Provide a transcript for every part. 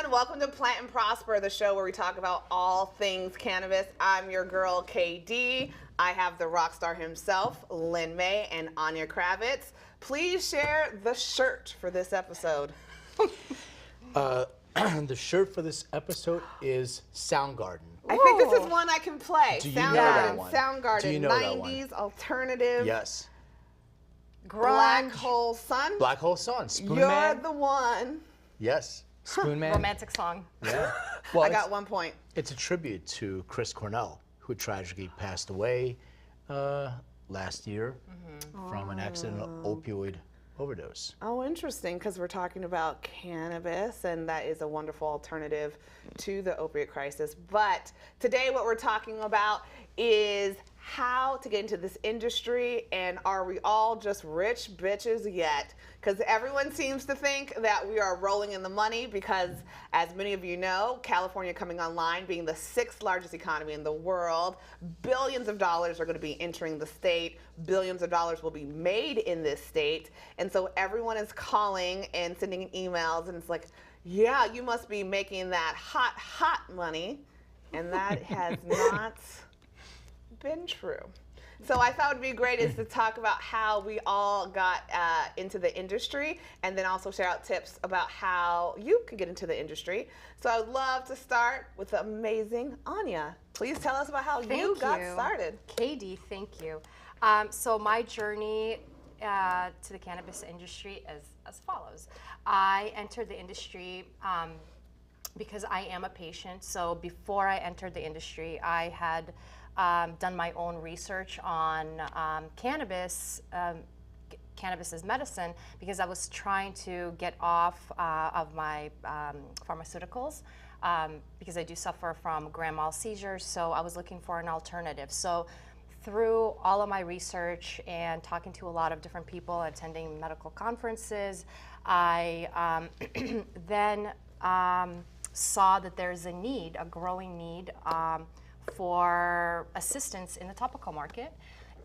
everyone. Welcome to Plant and Prosper, the show where we talk about all things cannabis. I'm your girl, KD. I have the rock star himself, Lynn May and Anya Kravitz. Please share the shirt for this episode. The shirt for this episode is Soundgarden. I think this is one I can play. Do you know that one? Soundgarden, Do you know that one? 90s alternative. Yes. Black Hole Sun. Black Hole Sun. Spoon You're Man. the one. Yes. Spoon Man. Romantic song. Yeah. Well, I got 1 point. It's a tribute to Chris Cornell, who tragically passed away last year from an accidental opioid overdose. Oh, interesting, because we're talking about cannabis, and that is a wonderful alternative to the opiate crisis. But today what we're talking about is how to get into this industry, and are we all just rich bitches yet? Because everyone seems to think that we are rolling in the money because, as many of you know, California coming online, being the 6th largest economy in the world, billions of dollars are going to be entering the state, billions of dollars will be made in this state, and so everyone is calling and sending emails, and it's like, yeah, you must be making that hot, hot money, and that has not been true. So I thought it'd be great is to talk about how we all got into the industry, and then also share out tips about how you can get into the industry. So I would love to start with the amazing Anya. Please tell us about how you got started. KD, thank you. So my journey to the cannabis industry is as follows. I entered the industry because I am a patient. So before I entered the industry, I had done my own research on cannabis, cannabis as medicine, because I was trying to get off of my pharmaceuticals because I do suffer from grand mal seizures, so I was looking for an alternative. So through all of my research and talking to a lot of different people, attending medical conferences, I then saw that there's a need, a growing need, for assistance in the topical market,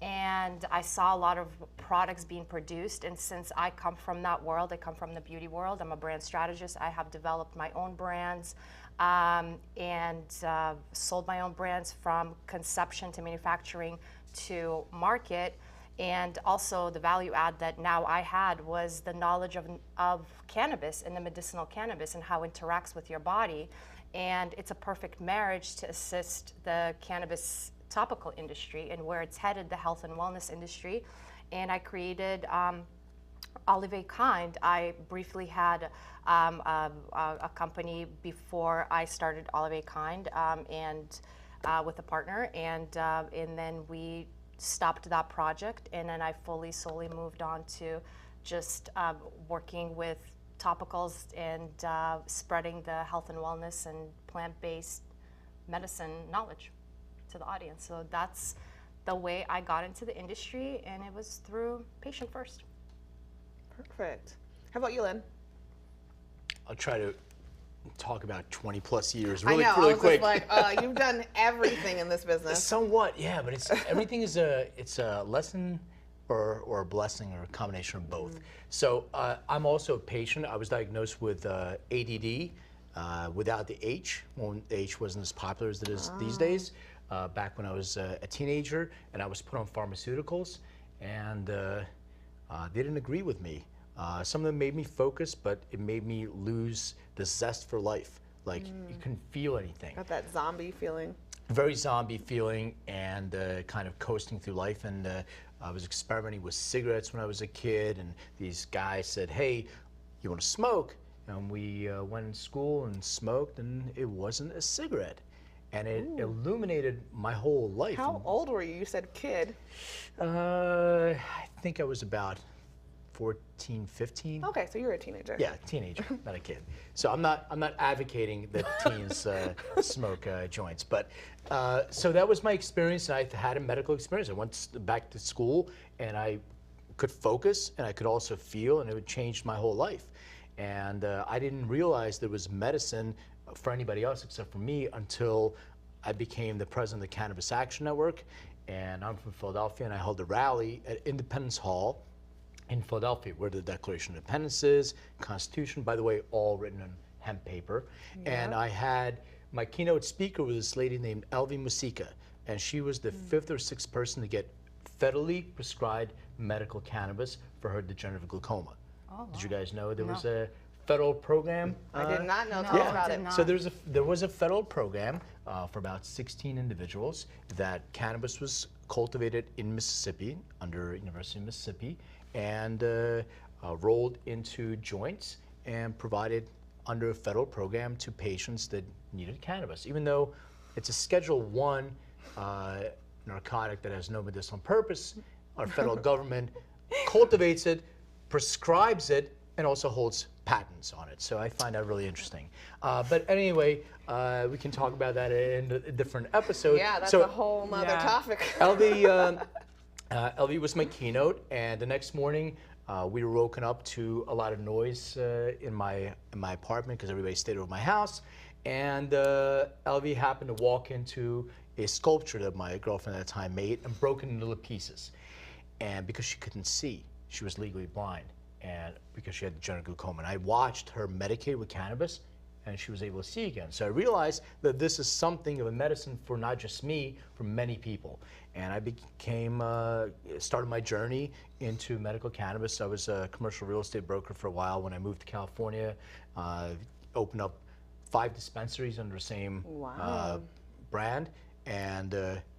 and I saw a lot of products being produced, and since I come from that world, I come from the beauty world, I'm a brand strategist, I have developed my own brands and sold my own brands from conception to manufacturing to market. And also the value add that now I had was the knowledge of cannabis and the medicinal cannabis and how it interacts with your body. And it's a perfect marriage to assist the cannabis topical industry and where it's headed, the health and wellness industry. And I created Olive Kind. I briefly had a company before I started Olive Kind and with a partner, and then we stopped that project, and then I solely moved on to just working with topicals and spreading the health and wellness and plant-based medicine knowledge to the audience. So that's the way I got into the industry, and it was through patient first. Perfect. How about you, Lynn? I'll try to talk about 20 plus years I really, know, really I was quick. just like, you've done everything in this business. Somewhat, yeah, but it's everything is it's a lesson or a blessing or a combination of both. So I'm also a patient. I was diagnosed with ADD without the H, when the H wasn't as popular as it is these days. Back when I was a teenager, and I was put on pharmaceuticals, and they didn't agree with me. Some of them made me focus, but it made me lose the zest for life. Like you couldn't feel anything. Got that zombie feeling. Very zombie feeling, and kind of coasting through life. And I was experimenting with cigarettes when I was a kid, and these guys said, "Hey, you want to smoke?" And we went in school and smoked, and it wasn't a cigarette. And it illuminated my whole life. How old were you? You said kid. I think I was about 14, 15. Okay, so you're a teenager. Yeah, teenager, not a kid. So I'm not advocating that teens smoke joints, but so that was my experience, and I had a medical experience. I went back to school, and I could focus, and I could also feel, and it changed my whole life. And I didn't realize there was medicine for anybody else except for me until I became the president of the Cannabis Action Network, and I'm from Philadelphia, and I held a rally at Independence Hall in Philadelphia, where the Declaration of Independence is, Constitution, by the way, all written in hemp paper. And I had my keynote speaker was this lady named Elvie Musica, and she was the fifth or sixth person to get federally prescribed medical cannabis for her degenerative glaucoma. Did you guys know there was a federal program? I did not know about it. So there was a federal program for about 16 individuals that cannabis was cultivated in Mississippi under University of Mississippi and rolled into joints and provided under a federal program to patients that needed cannabis. Even though it's a Schedule I narcotic that has no medicinal purpose, our federal government cultivates it, prescribes it, and also holds patents on it. So I find that really interesting. But anyway, we can talk about that in a different episode. Yeah, that's so, a whole nother topic. Elvie was my keynote, and the next morning we were woken up to a lot of noise in my apartment because everybody stayed over my house. And Elvie happened to walk into a sculpture that my girlfriend at the time made and broke it into little pieces. And because she couldn't see, she was legally blind, and because she had degenerative glaucoma. And I watched her medicate with cannabis, and she was able to see again. So I realized that this is something of a medicine for not just me, for many people. And I started my journey into medical cannabis. I was a commercial real estate broker for a while. When I moved to California, opened up 5 dispensaries under the same brand, and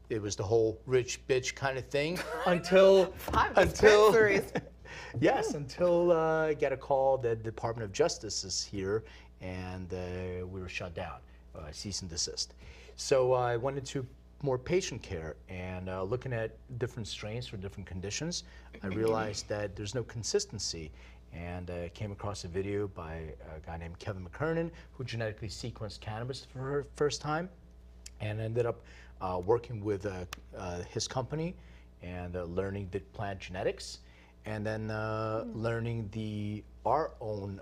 it was the whole rich bitch kind of thing until dispensaries. Yes, until I get a call that the Department of Justice is here, and we were shut down, cease and desist. So I went into more patient care, and looking at different strains for different conditions, I realized that there's no consistency. And I came across a video by a guy named Kevin McKernan, who genetically sequenced cannabis for her first time, and ended up working with his company and learning the plant genetics, and then learning our own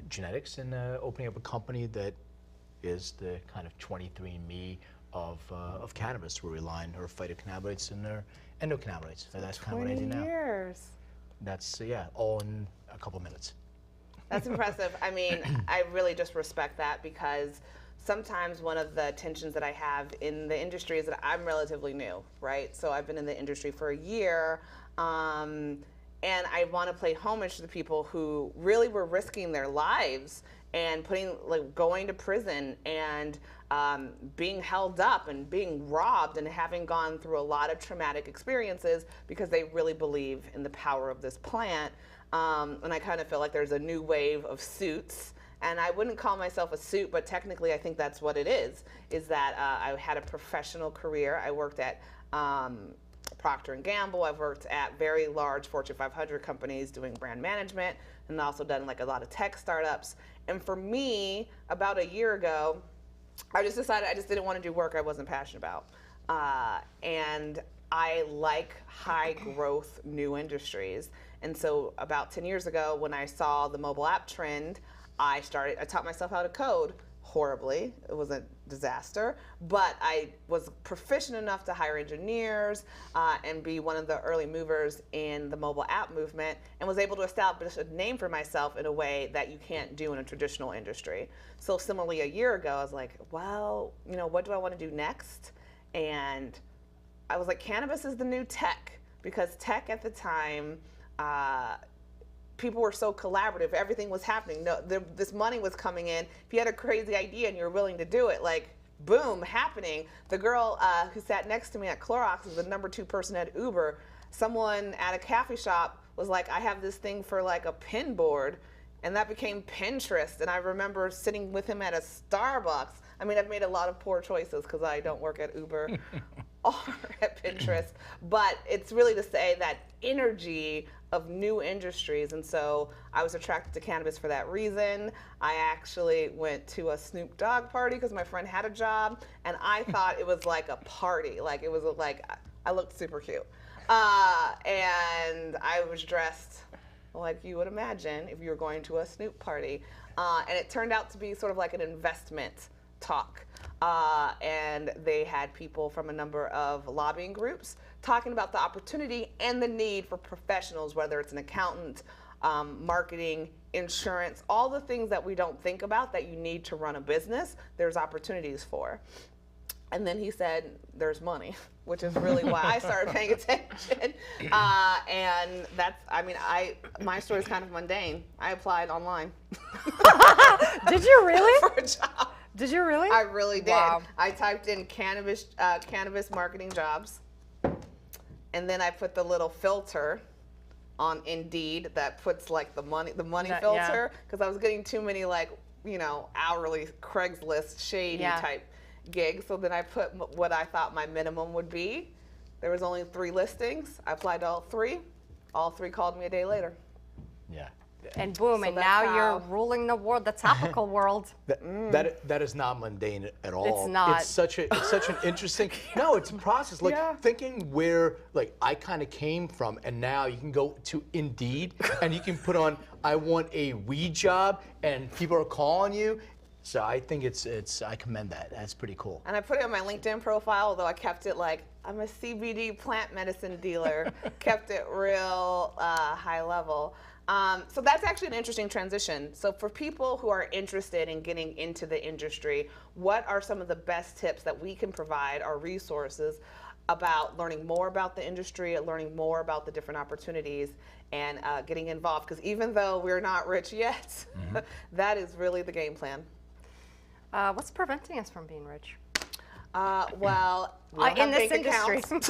genetics, and opening up a company that is the kind of 23andMe of cannabis, where we line our phytocannabinoids and our endocannabinoids. So that's kind of what I do now. 20 years. That's, all in a couple minutes. That's impressive. I mean, I really just respect that, because sometimes one of the tensions that I have in the industry is that I'm relatively new, right? So I've been in the industry for a year, and I want to pay homage to the people who really were risking their lives and going to prison and being held up and being robbed and having gone through a lot of traumatic experiences because they really believe in the power of this plant. And I kind of feel like there's a new wave of suits. And I wouldn't call myself a suit, but technically I think that's what it is that I had a professional career. I worked at Procter & Gamble. I've worked at very large Fortune 500 companies doing brand management, and also done a lot of tech startups. And for me, about a year ago, I just decided I just didn't want to do work I wasn't passionate about. And I like high growth new industries. And so about 10 years ago, when I saw the mobile app trend, I taught myself how to code horribly. It was a disaster, but I was proficient enough to hire engineers and be one of the early movers in the mobile app movement, and was able to establish a name for myself in a way that you can't do in a traditional industry. So similarly, a year ago, I was like, well, what do I want to do next? And I was like, cannabis is the new tech, because tech at the time, people were so collaborative. Everything was happening. This money was coming in. If you had a crazy idea and you're willing to do it, boom, happening. The girl who sat next to me at Clorox was the #2 person at Uber. Someone at a coffee shop was like, I have this thing for a pin board, and that became Pinterest. And I remember sitting with him at a Starbucks. I mean, I've made a lot of poor choices because I don't work at Uber or at Pinterest, but it's really to say that energy of new industries. And so I was attracted to cannabis for that reason. I actually went to a Snoop Dogg party because my friend had a job, and I thought it was like a party. It was I looked super cute. And I was dressed like you would imagine if you were going to a Snoop party. And it turned out to be sort of like an investment talk. And they had people from a number of lobbying groups talking about the opportunity and the need for professionals, whether it's an accountant, marketing, insurance, all the things that we don't think about that you need to run a business, there's opportunities for. And then he said, there's money, which is really why I started paying attention. And that's, I mean, my story is kind of mundane. I applied online. Did you really? For a job. Did you really? I really did. Wow. I typed in cannabis marketing jobs, and then I put the little filter on Indeed that puts like the money filter, because I was getting too many like, you know, hourly Craigslist shady type gigs. So then I put what I thought my minimum would be. There was only 3 listings. I applied to all 3. All 3 called me a day later. Yeah. And boom, So and that's now how- you're ruling the world, the topical world. That is not mundane at all. It's not. It's such an interesting. No, it's a process. Like thinking where like I kind of came from, and now you can go to Indeed and you can put on I want a weed job, and people are calling you. So I think it's I commend that. That's pretty cool. And I put it on my LinkedIn profile, although I kept it like I'm a CBD plant medicine dealer. Kept it real high level. So that's actually an interesting transition. So for people who are interested in getting into the industry, what are some of the best tips that we can provide, or resources about learning more about the industry, learning more about the different opportunities, and getting involved? Because even though we're not rich yet, that is really the game plan. What's preventing us from being rich? Well, we don't in have this bank industry. accounts.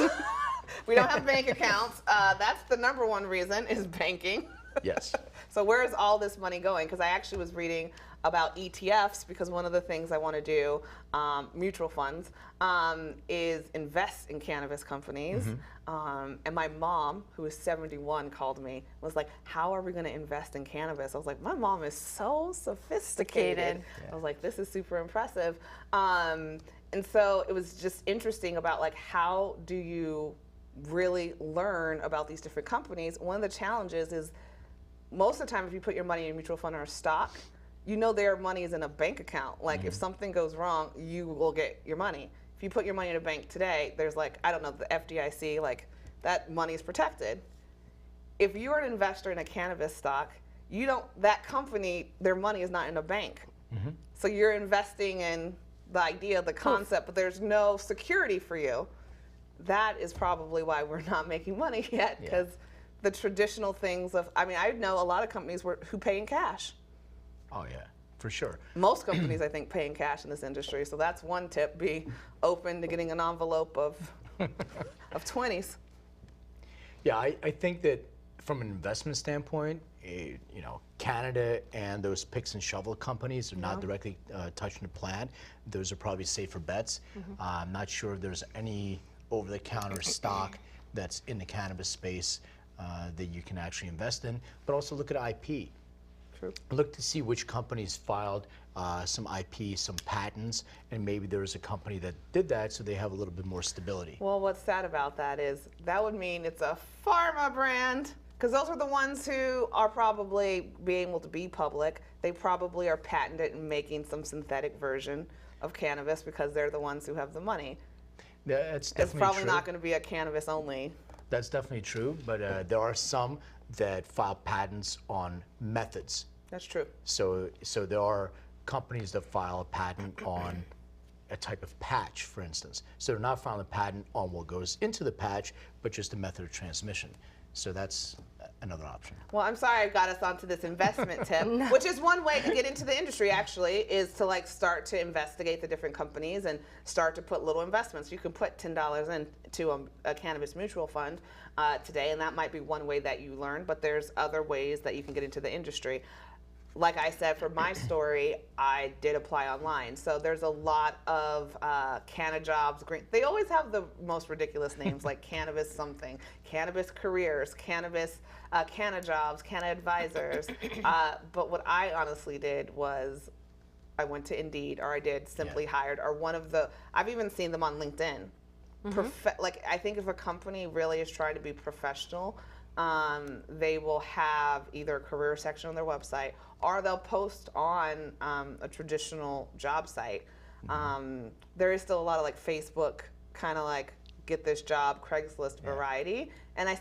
We don't have bank accounts. That's the number one reason, is banking. Yes. So where is all this money going? Because I actually was reading about ETFs, because one of the things I want to do, mutual funds, is invest in cannabis companies. And my mom, who is 71, called me, was like, how are we going to invest in cannabis? I was like, my mom is so sophisticated. I was like, this is super impressive. And so it was just interesting about like, how do you really learn about these different companies? One of the challenges is, most of the time, if you put your money in a mutual fund or a stock, you know their money is in a bank account. Like if something goes wrong, you will get your money. If you put your money in a bank today, there's like, I don't know, the FDIC, like that money is protected. If you're an investor in a cannabis stock, you don't, that company, their money is not in a bank. So you're investing in the idea, the concept, but there's no security for you. That is probably why we're not making money yet, because the traditional things of, I mean, I know a lot of companies who pay in cash. Oh yeah, for sure. Most companies, I think, pay in cash in this industry. So that's one tip: be open to getting an envelope of 20s. Yeah, I think that from an investment standpoint, you know, Canada and those picks and shovel companies are not directly touching the plant. Those are probably safer bets. I'm not sure if there's any over-the-counter stock that's in the cannabis space that you can actually invest in, but also look at IP. True. Look to see which companies filed some IP, some patents, and maybe there was a company that did that, so they have a little bit more stability. Well, what's sad about that is that would mean it's a pharma brand, because those are the ones who are probably being able to be public. They probably are patented and making some synthetic version of cannabis because they're the ones who have the money. That's It's definitely probably true. not going to be a cannabis only. That's definitely true, but there are some that file patents on methods. That's true. So there are companies that file a patent on a type of patch, for instance. So they're not filing a patent on what goes into the patch, but just the method of transmission. So that's another option. Well, I'm sorry I got us onto this investment tip, which is one way to get into the industry, actually, is to like start to investigate the different companies and start to put little investments. You can put $10 into a cannabis mutual fund today, and that might be one way that you learn, but there's other ways that you can get into the industry. Like I said, for my story, I did apply online. So there's a lot of Canna jobs. They always have the most ridiculous names, like Cannabis something, Cannabis careers, Cannabis, Canna jobs, Canna advisors. But what I honestly did was I went to Indeed, or I did Simply Hired, or one of the, I've even seen them on LinkedIn. Like, I think if a company really is trying to be professional, they will have either a career section on their website, or they'll post on a traditional job site. There is still a lot of like Facebook kind of like get this job, Craigslist variety, and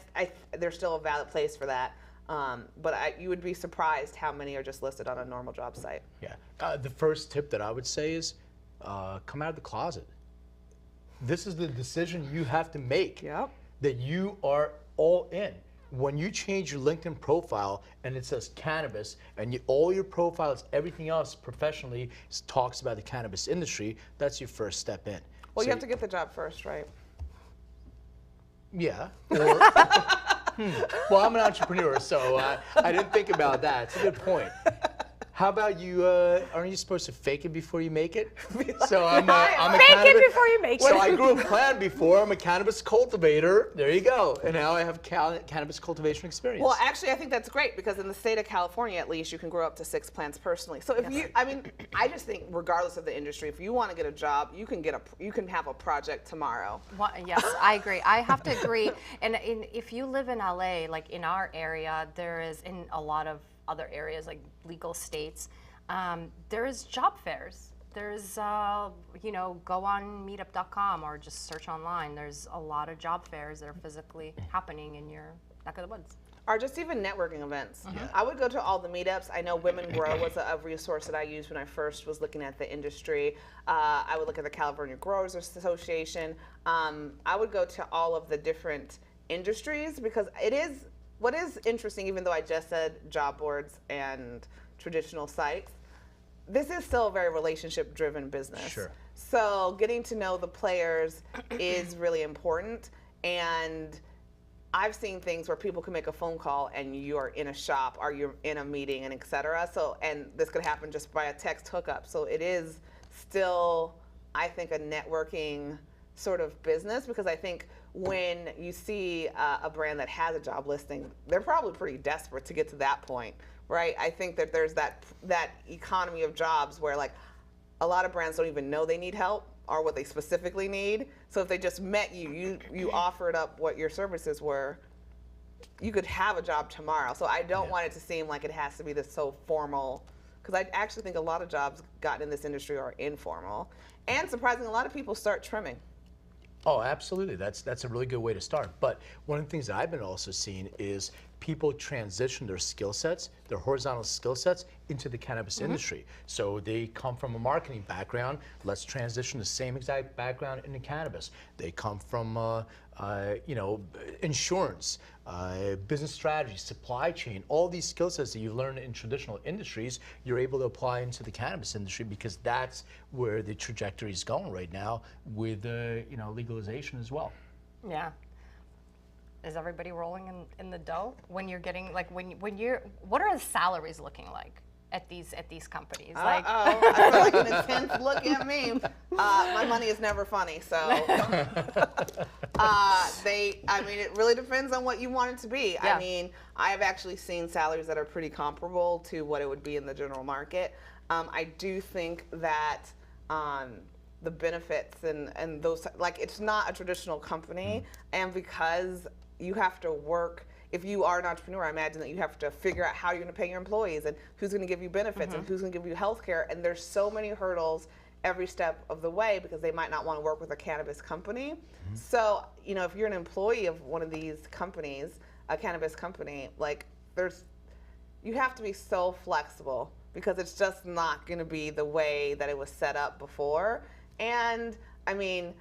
there's still a valid place for that. But you would be surprised how many are just listed on a normal job site. Yeah. The first tip that I would say is come out of the closet. This is the decision you have to make. Yep. That you are all in. When you change your LinkedIn profile and it says cannabis, and all your profiles, everything else professionally talks about the cannabis industry, that's your first step in. Well, So you have to get the job first, right? Yeah. Or, well, I'm an entrepreneur, so I didn't think about that. It's a good point. How about you? Aren't you supposed to fake it before you make it? So I'm a Fake cannabis, it before you make it. So I grew a plant before. I'm a cannabis cultivator. There you go. And now I have cannabis cultivation experience. Well, actually, I think that's great because in the state of California, at least, you can grow up to 6 plants personally. So if you, I mean, I just think regardless of the industry, if you want to get a job, you can have a project tomorrow. Well, yes, I agree. I have to agree. And if you live in LA, like in our area, there is in a lot of other areas like legal states, there is job fairs. There's, go on meetup.com or just search online. There's a lot of job fairs that are physically happening in your neck of the woods. Or just even networking events. Yeah. I would go to all the meetups. I know Women Grow was a resource that I used when I first was looking at the industry. I would look at the California Growers Association. I would go to all of the different industries because what is interesting, even though I just said job boards and traditional sites, this is still a very relationship-driven business. Sure. So getting to know the players is really important. And I've seen things where people can make a phone call and you're in a shop or you're in a meeting and et cetera. So, and this could happen just by a text hookup. So it is still, I think, a networking sort of business because I think when you see a brand that has a job listing, they're probably pretty desperate to get to that point, right? I think that there's that economy of jobs where like a lot of brands don't even know they need help or what they specifically need. So if they just met you offered up what your services were, you could have a job tomorrow. So I don't want it to seem like it has to be this so formal, because I actually think a lot of jobs gotten in this industry are informal. And surprisingly, a lot of people start trimming. Oh, absolutely. That's a really good way to start. But one of the things that I've been also seeing is people transition their skill sets, their horizontal skill sets, into the cannabis industry. So they come from a marketing background. Let's transition the same exact background into cannabis. They come from insurance, business strategy, supply chain, all these skill sets that you learn in traditional industries, you're able to apply into the cannabis industry because that's where the trajectory is going right now with legalization as well. Yeah. Is everybody rolling in the dough when you're getting like when you're what are the salaries looking like at these companies? Like, I feel like an intense look at me. My money is never funny, so it really depends on what you want it to be. Yeah. I mean, I have actually seen salaries that are pretty comparable to what it would be in the general market. I do think that the benefits and those, like, it's not a traditional company, and because you have to work. If you are an entrepreneur, I imagine that you have to figure out how you're going to pay your employees and who's going to give you benefits and who's going to give you health care. And there's so many hurdles every step of the way because they might not want to work with a cannabis company. So, if you're an employee of one of these companies, a cannabis company, like you have to be so flexible because it's just not going to be the way that it was set up before. And I mean,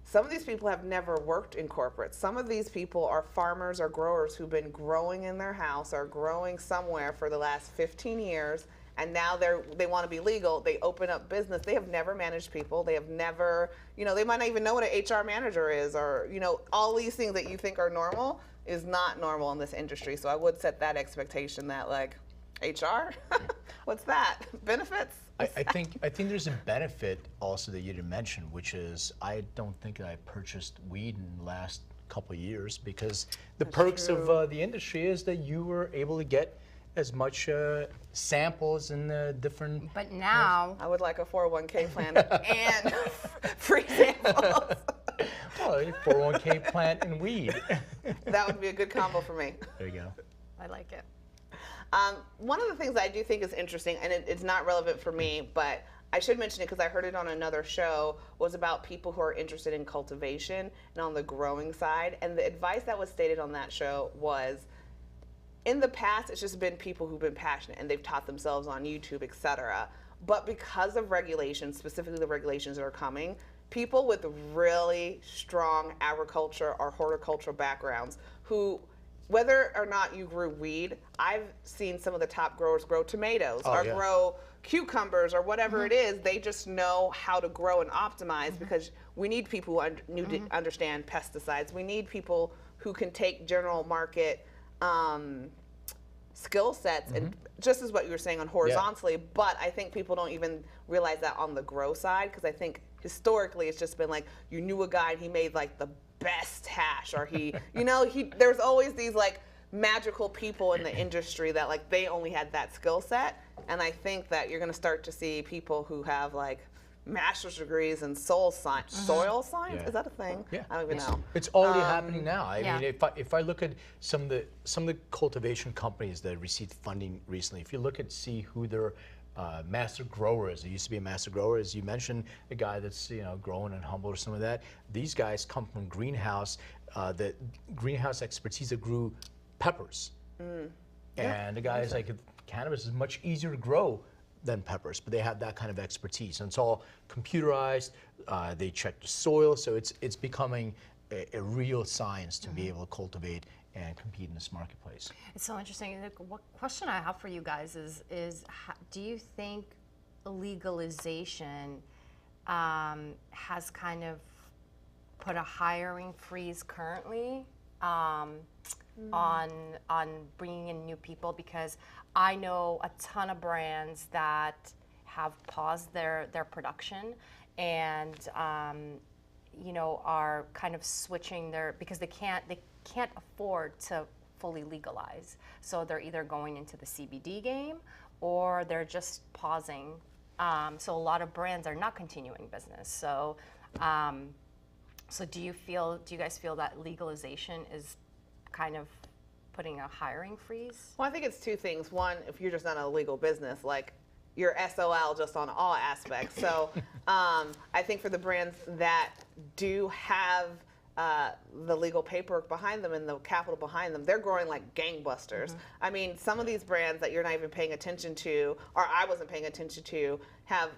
some of these people have never worked in corporate. Some of these people are farmers or growers who've been growing in their house or growing somewhere for the last 15 years, and now they want to be legal. They open up business. They have never managed people. They have never, they might not even know what an HR manager is, or, all these things that you think are normal is not normal in this industry. So I would set that expectation that, like, HR? What's that? Benefits? I think there's a benefit also that you didn't mention, which is I don't think that I purchased weed in the last couple of years because the perks of the industry is that you were able to get as much samples and different. but now I would like a 401k plan and free samples. Well, a 401k plant and weed. That would be a good combo for me. There you go. I like it. One of the things I do think is interesting, and it's not relevant for me, but I should mention it because I heard it on another show, was about people who are interested in cultivation and on the growing side. And the advice that was stated on that show was, in the past, it's just been people who've been passionate and they've taught themselves on YouTube, etc. But because of regulations, specifically the regulations that are coming, people with really strong agriculture or horticultural backgrounds who, whether or not you grew weed, I've seen some of the top growers grow tomatoes or grow cucumbers or whatever it is. They just know how to grow and optimize because we need people who understand pesticides. We need people who can take general market skill sets and just as what you were saying on horizontally, but I think people don't even realize that on the grow side, because I think historically it's just been like you knew a guy and he made like the best hash, or he there's always these like magical people in the industry that like they only had that skill set. And I think that you're going to start to see people who have like master's degrees in soil science. Is that a thing? Yeah, I don't even know. It's already happening now. I mean, if I look at some of the cultivation companies that received funding recently, if you look at see who their master grower is, there used to be a master grower, as you mentioned, a guy that's growing in Humboldt or some of that. These guys come from greenhouse, the greenhouse expertise that grew peppers, and the guys like cannabis is much easier to grow than peppers, but they have that kind of expertise, and it's all computerized. They check the soil, so it's becoming a real science to be able to cultivate and compete in this marketplace. It's so interesting. What question I have for you guys is do you think legalization has kind of put a hiring freeze currently on bringing in new people? Because I know a ton of brands that have paused their production and are kind of switching because they can't afford to fully legalize. So they're either going into the CBD game or they're just pausing. So a lot of brands are not continuing business. So do you guys feel that legalization is kind of putting a hiring freeze? Well, I think it's two things. One, if you're just not a legal business, like you're SOL just on all aspects. So I think for the brands that do have the legal paperwork behind them and the capital behind them, they're growing like gangbusters. I mean, some of these brands that you're not even paying attention to, or I wasn't paying attention to, have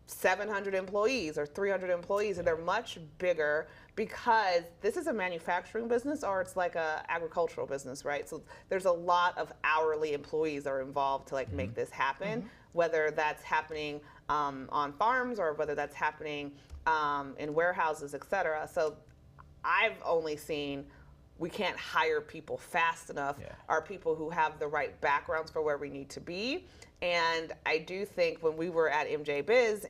700 employees or 300 employees, and they're much bigger because this is a manufacturing business or it's like a agricultural business, right? So there's a lot of hourly employees that are involved to like make this happen, whether that's happening on farms or whether that's happening in warehouses, et cetera. So I've only seen we can't hire people fast enough, are people who have the right backgrounds for where we need to be. And I do think when we were at MJ Biz,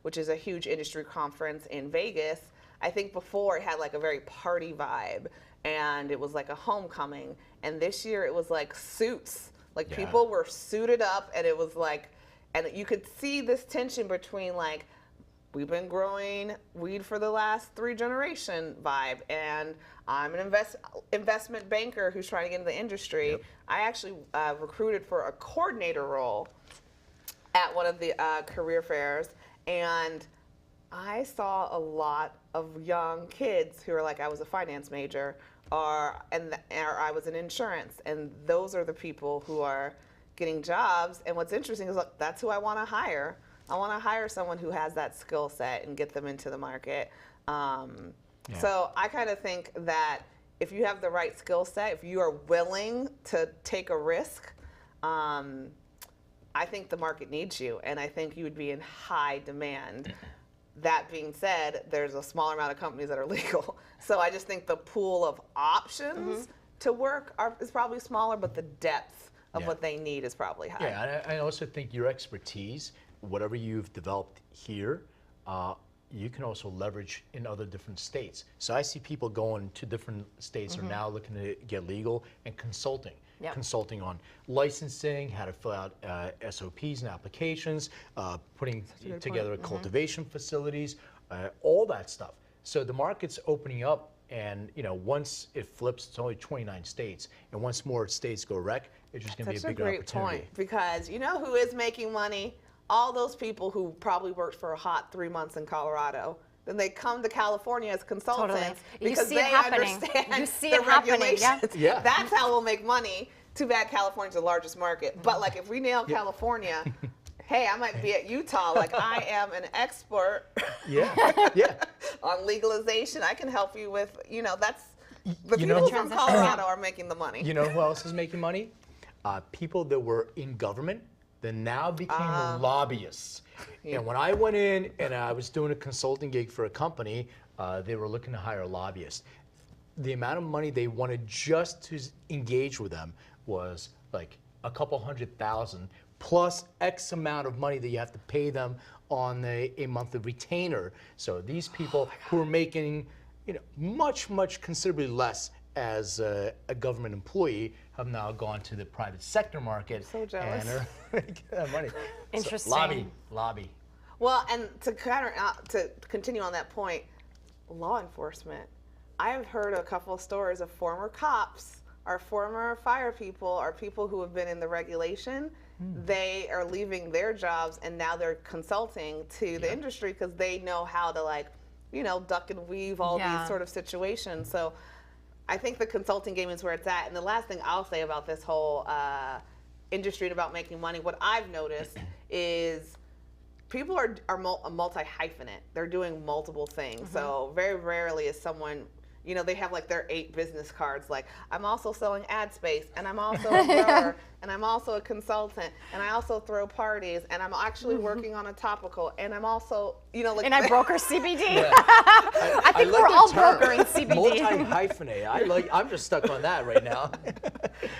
which is a huge industry conference in Vegas, I think before it had like a very party vibe and it was like a homecoming. And this year it was like suits. Like people were suited up, and it was like, and you could see this tension between like, we've been growing weed for the last 3 generation vibe, and I'm an investment banker who's trying to get into the industry. I actually recruited for a coordinator role at one of the career fairs, and I saw a lot of young kids who are like, I was a finance major, or I was in insurance, and those are the people who are getting jobs. And what's interesting is, look, that's who I want to hire. I want to hire someone who has that skill set and get them into the market. So I kind of think that if you have the right skill set, if you are willing to take a risk, I think the market needs you, and I think you would be in high demand. That being said, there's a smaller amount of companies that are legal. So I just think the pool of options to work is probably smaller, but the depth of what they need is probably high. Yeah, I also think your expertise, whatever you've developed here, you can also leverage in other different states. So I see people going to different states are now looking to get legal and consulting. Consulting on licensing, how to fill out SOPs and applications, putting together cultivation facilities, all that stuff. So the market's opening up, and once it flips, it's only 29 states, and once more states go rec, it's just going to be a bigger opportunity. That's a great point, because you know who is making money? All those people who probably worked for a hot 3 months in Colorado. Then they come to California as consultants because they understand the regulations. Yeah. That's how we'll make money. too bad California's the largest market. But like if we nail California, hey, I might be at Utah. Like I am an expert on legalization. I can help you with, that's, the people from Colorado are making the money. You know who else is making money? People that were in government that now became lobbyists. And when I went in and I was doing a consulting gig for a company, they were looking to hire a lobbyist. The amount of money they wanted just to engage with them was like a couple $100,000 plus X amount of money that you have to pay them on a monthly retainer. So these people who are making much considerably less as a government employee have now gone to the private sector market. I'm so jealous. And are making that money. Interesting. So, lobby. Well, and to continue on that point, law enforcement. I have heard a couple of stories of former cops or former fire people or people who have been in the regulation. They are leaving their jobs and now they're consulting to the industry because they know how to duck and weave all these sort of situations. So I think the consulting game is where it's at. And the last thing I'll say about this whole industry and about making money, what I've noticed is people are multi-hyphenate. They're doing multiple things. So very rarely is someone, they have like their 8 business cards. Like, I'm also selling ad space, and I'm also a grower, and I'm also a consultant, and I also throw parties, and I'm actually working on a topical, and I'm also, And I broker CBD. Yeah. I think we're all brokering CBD. Multi-hyphenate. I'm just stuck on that right now.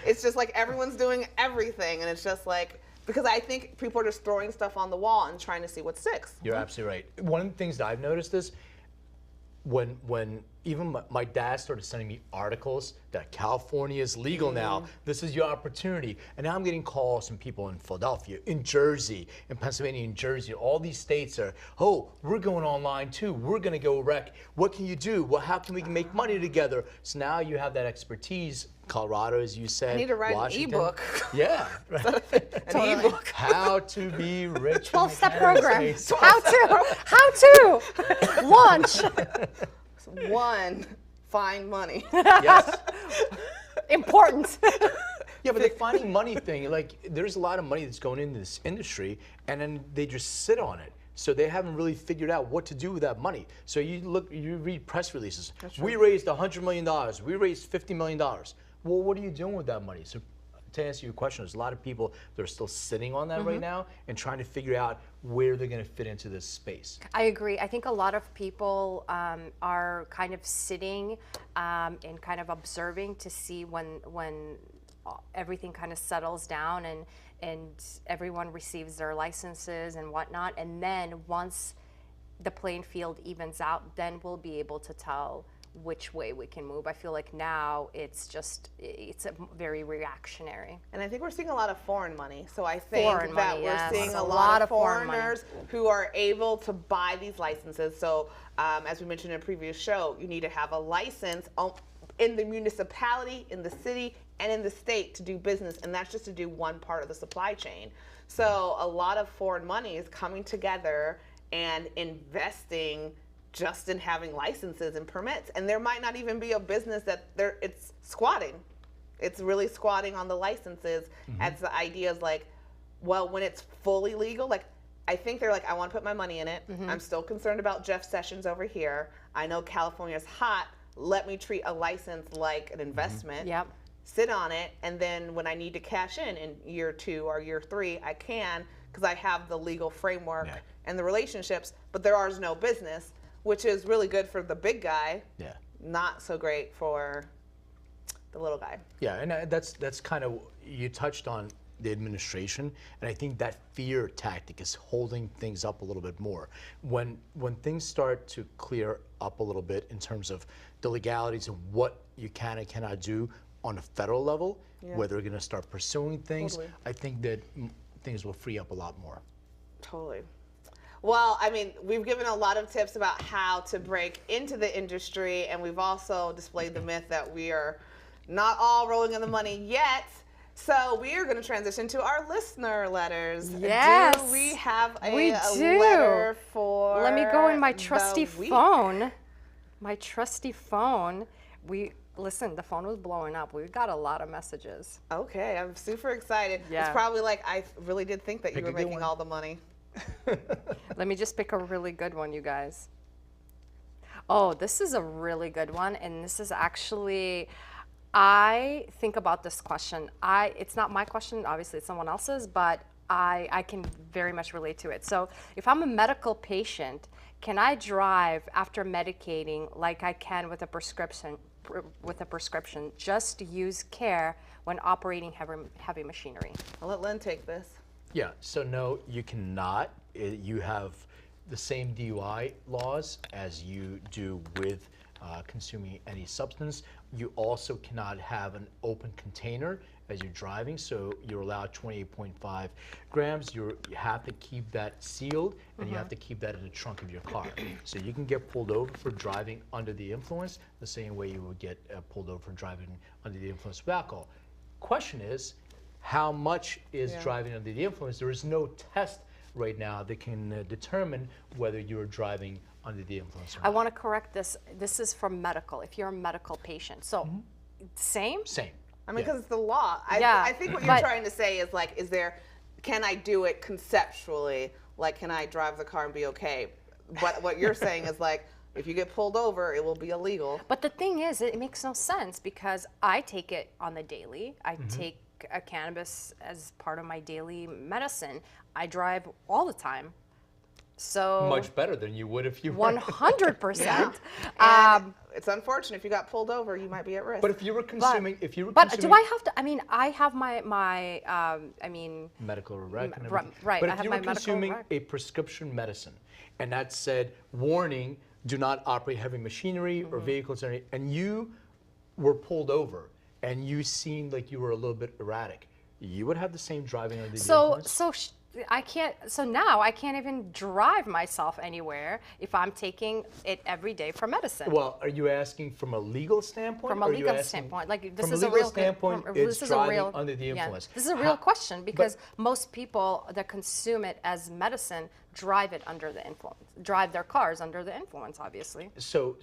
It's just like everyone's doing everything, and it's just like, because I think people are just throwing stuff on the wall and trying to see what sticks. You're absolutely right. One of the things that I've noticed is when even my dad started sending me articles that California is legal now, this is your opportunity. And now I'm getting calls from people in Philadelphia, in Jersey, in Pennsylvania, in Jersey, all these states are, we're going online too. We're going to go rec. What can you do? Well, how can we make money together? So now you have that expertise. Colorado, as you said. I need to write Washington. an ebook. Yeah. An ebook. How to be rich. 12-step program. How to launch. 1, find money. Yes. Important. Yeah, but the finding money thing, like there's a lot of money that's going into this industry and then they just sit on it. So they haven't really figured out what to do with that money. So you read press releases. We raised $100 million. We raised $50 million. Well, what are you doing with that money? So to answer your question, there's a lot of people that are still sitting on that right now and trying to figure out where they're going to fit into this space. I agree. I think a lot of people are kind of sitting and kind of observing to see when everything kind of settles down and everyone receives their licenses and whatnot. And then once the playing field evens out, then we'll be able to tell which way we can move. I feel like now it's a very reactionary. And I think we're seeing a lot of foreign money. So I think we're seeing a lot lot of of foreigners who are able to buy these licenses. So as we mentioned in a previous show, you need to have a license in the municipality, in the city, and in the state to do business. And that's just to do one part of the supply chain. So a lot of foreign money is coming together and investing just in having licenses and permits. And there might not even be a business that it's squatting. It's really squatting on the licenses as the idea is like, well, when it's fully legal, like I think they're like, I want to put my money in it. I'm still concerned about Jeff Sessions over here. I know California's hot. Let me treat a license like an investment. Yep. Sit on it, and then when I need to cash in year 2 or year 3, I can, because I have the legal framework and the relationships, but there is no business, which is really good for the big guy, not so great for the little guy. Yeah, and that's kind of, you touched on the administration, and I think that fear tactic is holding things up a little bit more. When things start to clear up a little bit in terms of the legalities and what you can and cannot do on a federal level, where they're going to start pursuing things, I think that things will free up a lot more. Totally. Well, I mean, we've given a lot of tips about how to break into the industry, and we've also displayed the myth that we are not all rolling in the money yet. So we are going to transition to our listener letters. Yes. Do we have a do. letter for Let me go in my trusty the week? phone. My trusty phone. Listen, the phone was blowing up. We got a lot of messages. Okay, I'm super excited. Yeah. It's probably like I really did think that you Pick were a good making one. all the money. Let me just pick a really good one, you guys. Oh, this is a really good one, and this is actually, I think about this question. It's not my question, obviously it's someone else's, but I can very much relate to it. So if I'm a medical patient, can I drive after medicating like I can with a prescription? Just use care when operating heavy machinery. I'll let Len take this. Yeah, so no, you cannot. You have the same DUI laws as you do with consuming any substance. You also cannot have an open container as you're driving, so you're allowed 28.5 grams. You have to keep that sealed, and you have to keep that in the trunk of your car. So you can get pulled over for driving under the influence the same way you would get pulled over for driving under the influence of alcohol. Question is, how much is driving under the influence? There is no test right now that can determine whether you're driving under the influence or I not. want to correct this. This is from medical, if you're a medical patient. So, same? Same. I mean, Yeah. because it's the law. Yeah, I think what you're but- trying to say is like, can I do it conceptually? Like, can I drive the car and be okay? But what you're saying is like, if you get pulled over, it will be illegal. But the thing is, it makes no sense because I take it on the daily. I take a cannabis as part of my daily medicine. I drive all the time. So Much better than you would if you were. 100%. And it's unfortunate if you got pulled over, you might be at risk. But if you were consuming, But do I have to? I mean, I have my medical rec and Right, everything. right, But I if have you my were medical consuming rec. a prescription medicine, and that said, warning, do not operate heavy machinery or vehicles, or anything, and you were pulled over, and you seemed like you were a little bit erratic, you would have the same driving under the influence? I can't. So now I can't even drive myself anywhere if I'm taking it every day for medicine. Well, are you asking from a legal standpoint? From a or are you legal asking- standpoint, like this from is a a legal real standpoint, it's this is a driving real, under the yeah. influence. This is a real question because most people that consume it as medicine drive it under the influence, drive their cars under the influence, obviously. So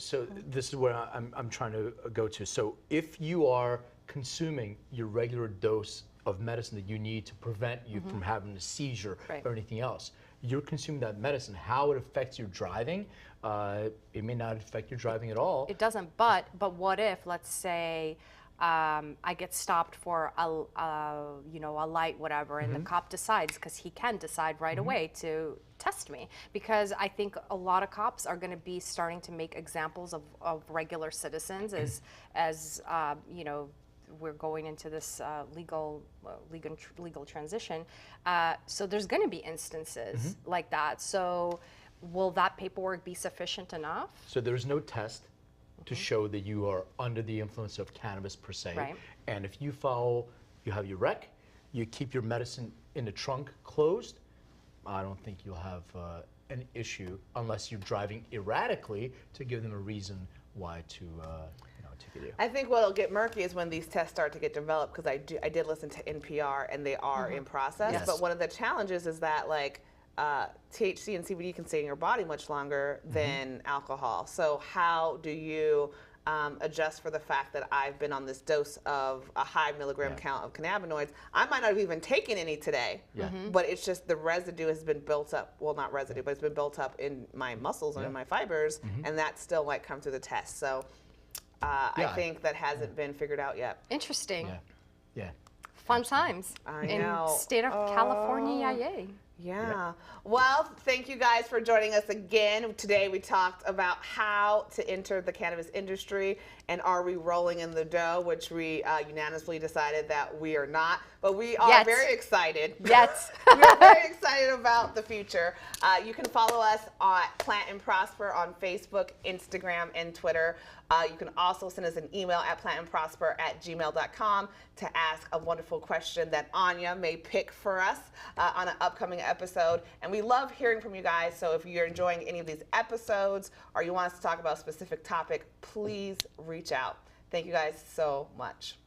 this is where I'm trying to go to. So if you are consuming your regular dose of medicine that you need to prevent you from having a seizure Right. or anything else, you're consuming that medicine. How it affects your driving, it may not affect your driving at all. It doesn't, but what if, let's say, I get stopped for a light, whatever, and the cop decides, because he can decide right away to test me, because I think a lot of cops are going to be starting to make examples of regular citizens as we're going into this legal transition. So there's going to be instances like that. So will that paperwork be sufficient enough? So there's no test to show that you are under the influence of cannabis per se. Right. And if you have your rec, you keep your medicine in the trunk closed, I don't think you'll have an issue unless you're driving erratically to give them a reason why to ticket you. I think what'll get murky is when these tests start to get developed, because I did listen to NPR and they are in process. Yes. But one of the challenges is that like THC and CBD can stay in your body much longer than alcohol. So how do you adjust for the fact that I've been on this dose of a high milligram count of cannabinoids? I might not have even taken any today, but it's just the residue has been built up. Well, not residue, but it's been built up in my muscles and in my fibers, and that's still like come through the test. So I think that hasn't been figured out yet. Interesting. Yeah. Fun times I in know. state of California. Yay. Yeah. Well, thank you guys for joining us again. Today we talked about how to enter the cannabis industry and are we rolling in the dough, which we unanimously decided that we are not. But we are Yet. very excited. Yes. We are very excited about the future. You can follow us at Plant and Prosper on Facebook, Instagram, and Twitter. You can also send us an email at plantandprosper@gmail.com to ask a wonderful question that Anya may pick for us on an upcoming episode. And we love hearing from you guys. So if you're enjoying any of these episodes or you want us to talk about a specific topic, please reach out. Thank you guys so much.